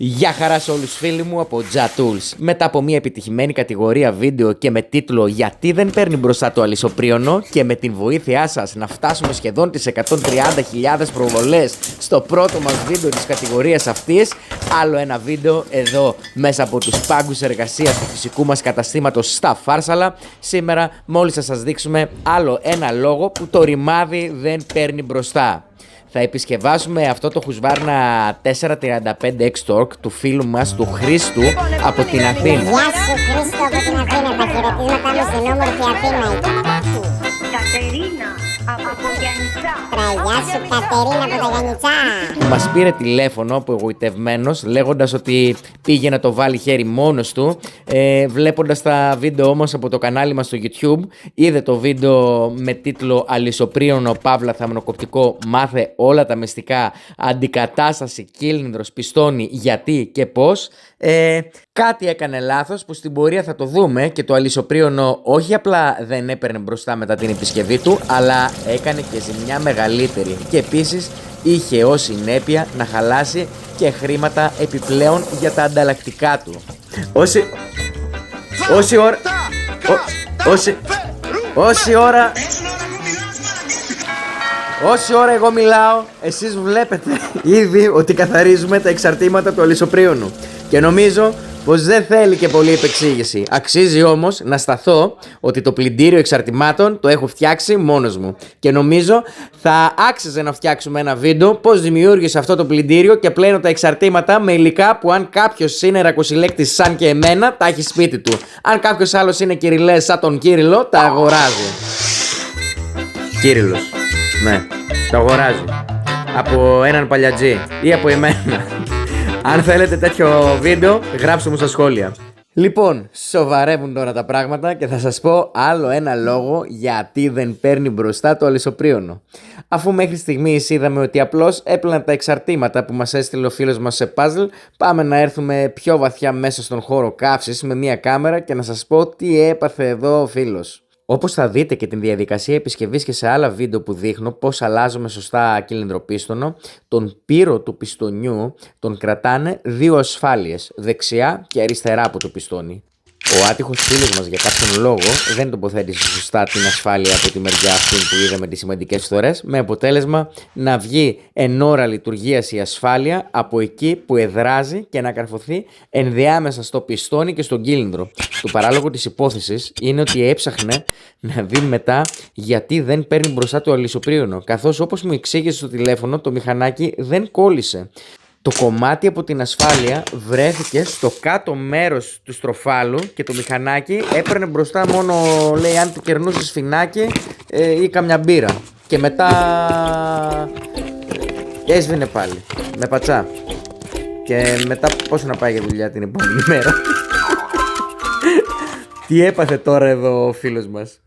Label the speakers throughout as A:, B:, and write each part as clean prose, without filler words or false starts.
A: Γεια χαρά σε όλους φίλοι μου από JATools. Μετά από μια επιτυχημένη κατηγορία βίντεο και με τίτλο «Γιατί δεν παίρνει μπροστά το αλυσοπρίωνο» και με την βοήθειά σας να φτάσουμε σχεδόν τις 130.000 προβολές στο πρώτο μας βίντεο της κατηγορίας αυτής, άλλο ένα βίντεο εδώ μέσα από τους πάγκους εργασίας του φυσικού μας καταστήματος στα Φάρσαλα. Σήμερα μόλις θα σας δείξουμε άλλο ένα λόγο που το ρημάδι δεν παίρνει μπροστά. Θα επισκευάσουμε αυτό το Husqvarna 435 X-Torque του φίλου μας του Χρήστου από την Αθήνα.
B: Γεια σου Χρήστο από την Αθήνα, τα χαιρετίσματά μου στην όμορφη Αθήνα.
C: Κατερίνα από Γιαννιτσά.
B: Γεια σου Κατερίνα από τα Γιαννιτσά.
A: Μας πήρε τηλέφωνο απογοητευμένος λέγοντας ότι πήγε να το βάλει χέρι μόνος του. Βλέποντας τα βίντεο όμως από το κανάλι μας στο YouTube, είδε το βίντεο με τίτλο «Αλυσοπρίωνο Παύλα Θαμνοκοπτικό, μάθε όλα τα μυστικά, αντικατάσταση, κύλινδρος, πιστώνει, γιατί και πώς». Κάτι έκανε λάθος που στην πορεία θα το δούμε και το αλυσοπρίωνο όχι απλά δεν έπαιρνε μπροστά μετά την επισκευή του, αλλά έκανε και ζημιά μεγαλύτερη και επίσης είχε ως συνέπεια να χαλάσει και χρήματα επιπλέον για τα ανταλλακτικά του. Όση ώρα εγώ μιλάω, εσείς βλέπετε ήδη ότι καθαρίζουμε τα εξαρτήματα του αλυσοπρίωνου. Και νομίζω πως δεν θέλει και πολύ επεξήγηση. Αξίζει όμως να σταθώ ότι το πλυντήριο εξαρτημάτων το έχω φτιάξει μόνος μου. Και νομίζω θα άξιζε να φτιάξουμε ένα βίντεο πως δημιούργησε αυτό το πλυντήριο και πλένω τα εξαρτήματα με υλικά που αν κάποιος είναι ρακοσυλλέκτης σαν και εμένα τα έχει σπίτι του. Αν κάποιος άλλος είναι κυριλές σαν τον Κύριλλο τα αγοράζει. Κύριλλος, ναι, τα αγοράζει. Από έναν παλιατζή ή από εμένα. Αν θέλετε τέτοιο βίντεο, γράψτε μου στα σχόλια. Λοιπόν, σοβαρεύουν τώρα τα πράγματα και θα σας πω άλλο ένα λόγο γιατί δεν παίρνει μπροστά το αλυσοπρίωνο. Αφού μέχρι στιγμής είδαμε ότι απλώς έπλαιναν τα εξαρτήματα που μας έστειλε ο φίλος μας σε puzzle, πάμε να έρθουμε πιο βαθιά μέσα στον χώρο καύσης με μια κάμερα και να σας πω τι έπαθε εδώ ο φίλος. Όπως θα δείτε και την διαδικασία επισκευής και σε άλλα βίντεο που δείχνω πώς αλλάζουμε σωστά κύλινδρο-πίστονο, τον πύρο του πιστονιού τον κρατάνε δύο ασφάλειες, δεξιά και αριστερά από το πιστόνι. Ο άτυχος φίλος μας για κάποιον λόγο δεν τοποθέτησε σωστά την ασφάλεια από τη μεριά αυτή που είδαμε τις σημαντικές φθορές, με αποτέλεσμα να βγει εν ώρα λειτουργίας η ασφάλεια από εκεί που εδράζει και να καρφωθεί ενδιάμεσα στο πιστόνι και στον κύλινδρο. Το παράλογο της υπόθεσης είναι ότι έψαχνε να δει μετά γιατί δεν παίρνει μπροστά το αλυσοπρίωνο, καθώς όπως μου εξήγησε στο τηλέφωνο το μηχανάκι δεν κόλλησε. Το κομμάτι από την ασφάλεια βρέθηκε στο κάτω μέρος του στροφάλου και το μηχανάκι έπαιρνε μπροστά μόνο, λέει, αν του κερνούσε σφινάκι ή καμιά μπύρα. Και μετά έσβηνε πάλι, με πατσά. Και μετά πώς να πάει για δουλειά την επόμενη μέρα. Τι έπαθε τώρα εδώ ο φίλος μας.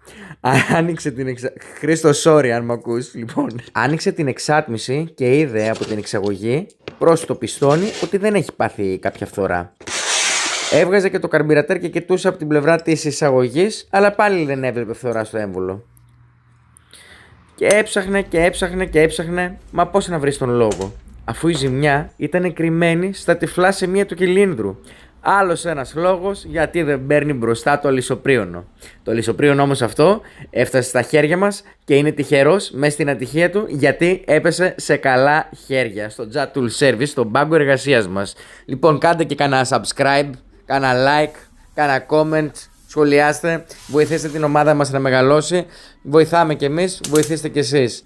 A: Άνοιξε την Χρήστο, sorry αν μ' ακούς. Λοιπόν, άνοιξε την εξάτμιση και είδε από την εξαγωγή προς το πιστόνι ότι δεν έχει πάθει κάποια φθορά. Έβγαζε και το καρμπυρατέρ και κοιτούσε από την πλευρά της εισαγωγής, αλλά πάλι δεν έβλεπε φθορά στο έμβολο. Και έψαχνε και έψαχνε και έψαχνε, μα πώς να βρει τον λόγο, αφού η ζημιά ήταν κρυμμένη στα τυφλά σημεία του κυλίνδρου. Άλλος ένας λόγος γιατί δεν παίρνει μπροστά το αλυσοπρίωνο. Το αλυσοπρίωνο όμως αυτό έφτασε στα χέρια μας και είναι τυχερός μέσα στην ατυχία του γιατί έπεσε σε καλά χέρια στο JATools Service, στον πάγκο εργασίας μας. Λοιπόν, κάντε και κάνα subscribe, κάνα like, κάνα comment, σχολιάστε, βοηθήστε την ομάδα μας να μεγαλώσει, βοηθάμε κι εμείς, βοηθήστε κι εσείς.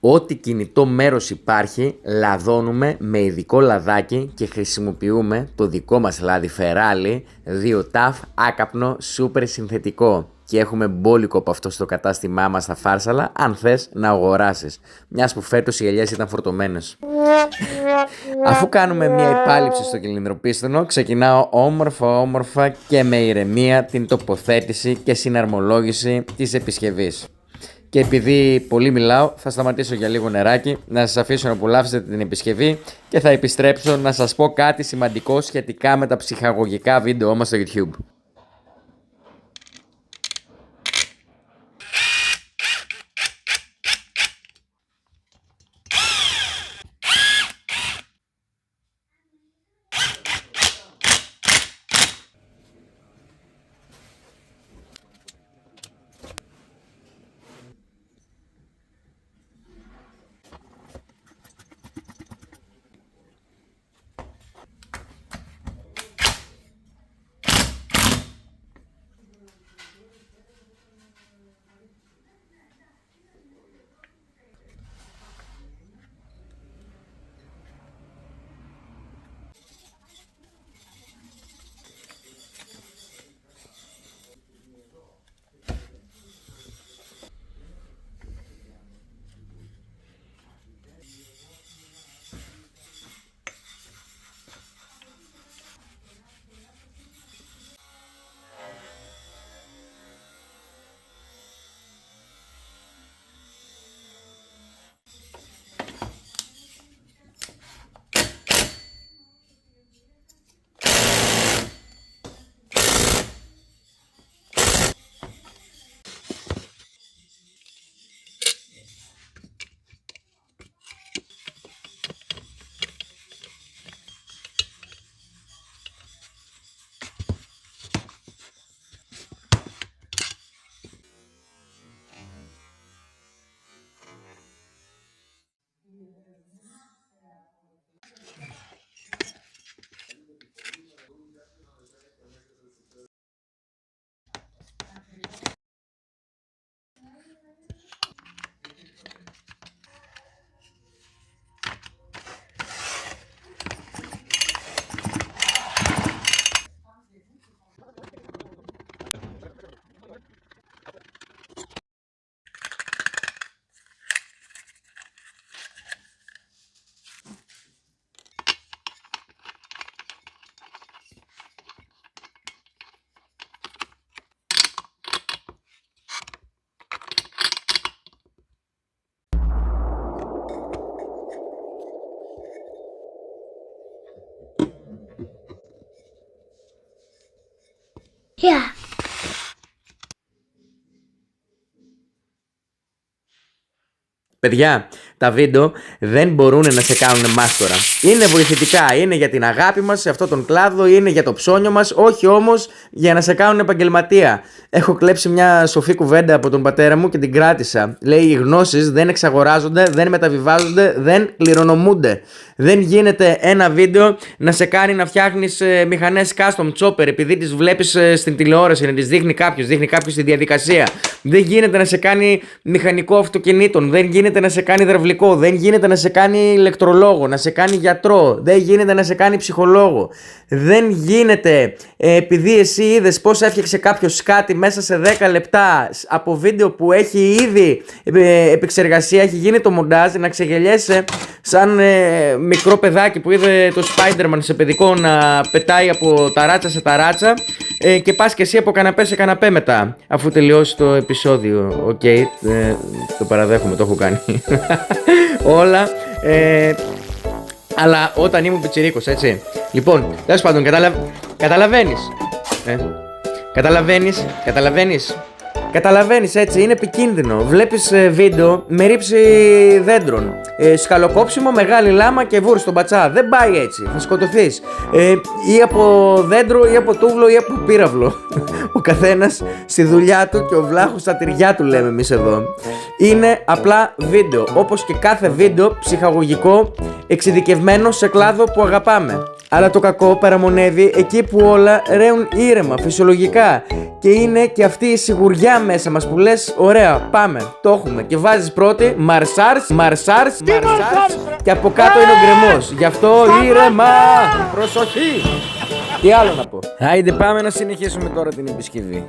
A: Ό,τι κινητό μέρος υπάρχει, λαδώνουμε με ειδικό λαδάκι και χρησιμοποιούμε το δικό μας λάδι Φεράλι 2TAF άκαπνο σούπερ συνθετικό. Και έχουμε μπόλικο από αυτό στο κατάστημά μας στα Φάρσαλα, αν θες να αγοράσεις. Μιας που φέτος οι ελιές ήταν φορτωμένες. Αφού κάνουμε μια επάλυψη στο κυλινδροπίστονο, ξεκινάω όμορφα και με ηρεμία την τοποθέτηση και συναρμολόγηση της επισκευής. Και επειδή πολύ μιλάω, θα σταματήσω για λίγο νεράκι, να σας αφήσω να απολαύσετε την επισκευή και θα επιστρέψω να σας πω κάτι σημαντικό σχετικά με τα ψυχαγωγικά βίντεο μας στο YouTube. Παιδιά, τα βίντεο δεν μπορούν να σε κάνουν μάστορα. Είναι βοηθητικά, είναι για την αγάπη μας σε αυτόν τον κλάδο, είναι για το ψώνιο μας, όχι όμως για να σε κάνουν επαγγελματία. Έχω κλέψει μια σοφή κουβέντα από τον πατέρα μου και την κράτησα. Λέει: οι γνώσεις δεν εξαγοράζονται, δεν μεταβιβάζονται, δεν κληρονομούνται. Δεν γίνεται ένα βίντεο να σε κάνει να φτιάχνεις μηχανές custom chopper επειδή τις βλέπεις στην τηλεόραση, να τις δείχνει κάποιος τη διαδικασία. Δεν γίνεται να σε κάνει μηχανικό αυτοκινήτων, δεν γίνεται να σε κάνει υδραυλικό, δεν γίνεται να σε κάνει ηλεκτρολόγο, να σε κάνει γιατρό, δεν γίνεται να σε κάνει ψυχολόγο. Δεν γίνεται επειδή εσύ είδες πώς έφτιαξε κάποιος κάτι μέσα σε 10 λεπτά από βίντεο που έχει ήδη επεξεργασία, έχει γίνει το μοντάζ, να ξεγελιέσαι σαν μικρό παιδάκι που είδε το Spider-Man σε παιδικό να πετάει από ταράτσα σε ταράτσα και πας και εσύ από καναπέ σε καναπέ μετά, αφού τελειώσει το επεισόδιο. Οκ, το παραδέχομαι, το έχω κάνει όλα, αλλά όταν ήμουν πιτσιρίκος, έτσι. Λοιπόν, τέλος πάντων, καταλαβαίνεις, έτσι, είναι επικίνδυνο. Βλέπεις βίντεο με ρήψη δέντρων, σκαλοκόψιμο, μεγάλη λάμα και βούρ στον πατσά. Δεν πάει έτσι, θα σκοτωθείς. Ή από δέντρο ή από τούβλο ή από πύραυλο. Ο καθένας στη δουλειά του και ο βλάχος στα τυριά του, λέμε εμείς εδώ. Είναι απλά βίντεο, όπως και κάθε βίντεο ψυχαγωγικό, εξειδικευμένο σε κλάδο που αγαπάμε. Αλλά το κακό παραμονεύει εκεί που όλα ρέουν ήρεμα, φυσιολογικά. Και είναι και αυτή η σιγουριά μέσα μας που λες: ωραία, πάμε, το έχουμε. Και βάζεις πρώτη, μαρσάρς, και από κάτω είναι ο γκρεμός. Γι' αυτό ήρεμα, προσοχή. Τι άλλο να πω? Άιντε, πάμε να συνεχίσουμε τώρα την επισκευή.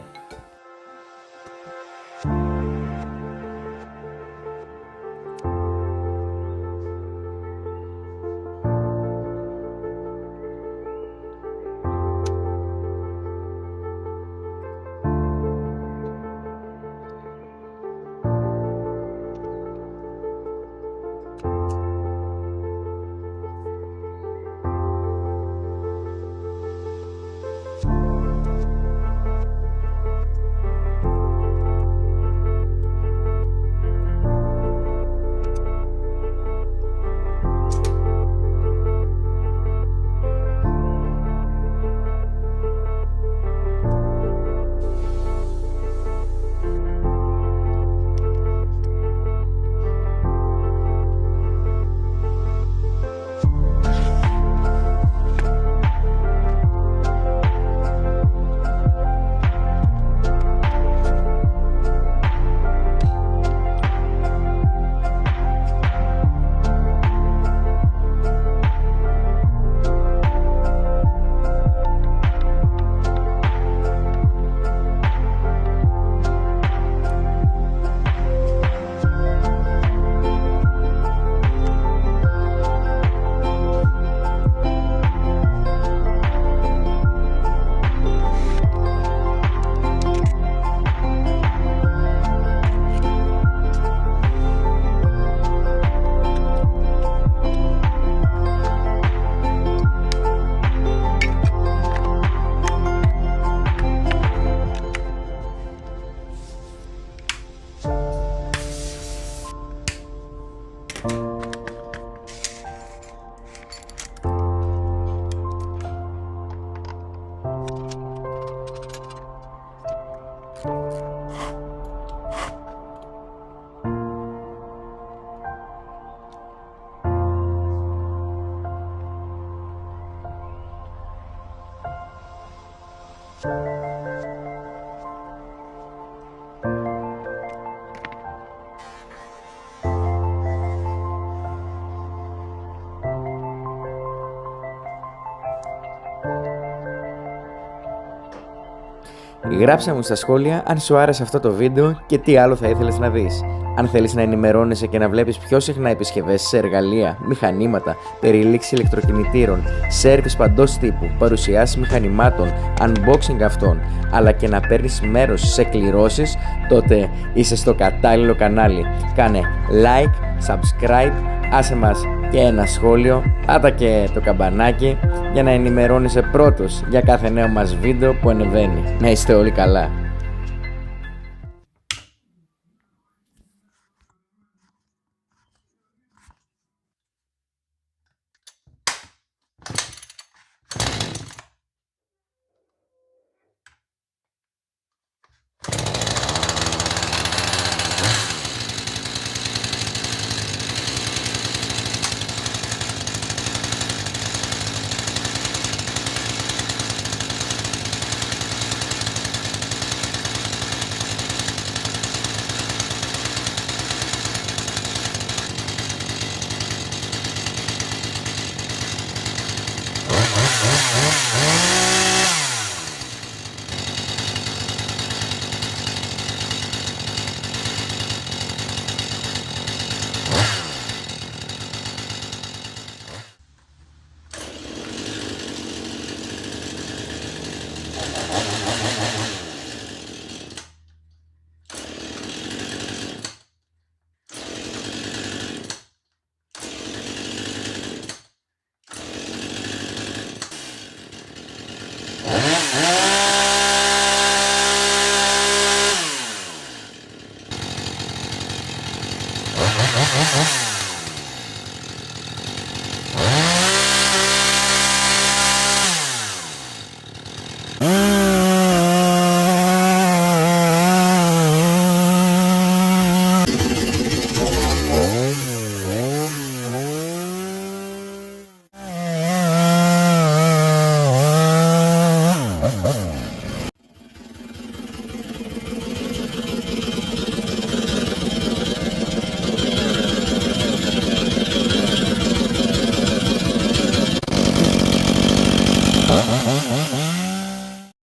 A: Γράψε μου στα σχόλια αν σου άρεσε αυτό το βίντεο και τι άλλο θα ήθελες να δεις. Αν θέλεις να ενημερώνεσαι και να βλέπεις πιο συχνά επισκευές σε εργαλεία, μηχανήματα, περιλήψεις ηλεκτροκινητήρων, σέρβις παντός τύπου, παρουσιάσεις μηχανημάτων, unboxing αυτών, αλλά και να παίρνεις μέρος σε κληρώσεις, τότε είσαι στο κατάλληλο κανάλι. Κάνε like, subscribe, άσε μας και ένα σχόλιο, πάτα και το καμπανάκι για να ενημερώνεσαι πρώτος για κάθε νέο μας βίντεο που ανεβαίνει. Να είστε όλοι καλά.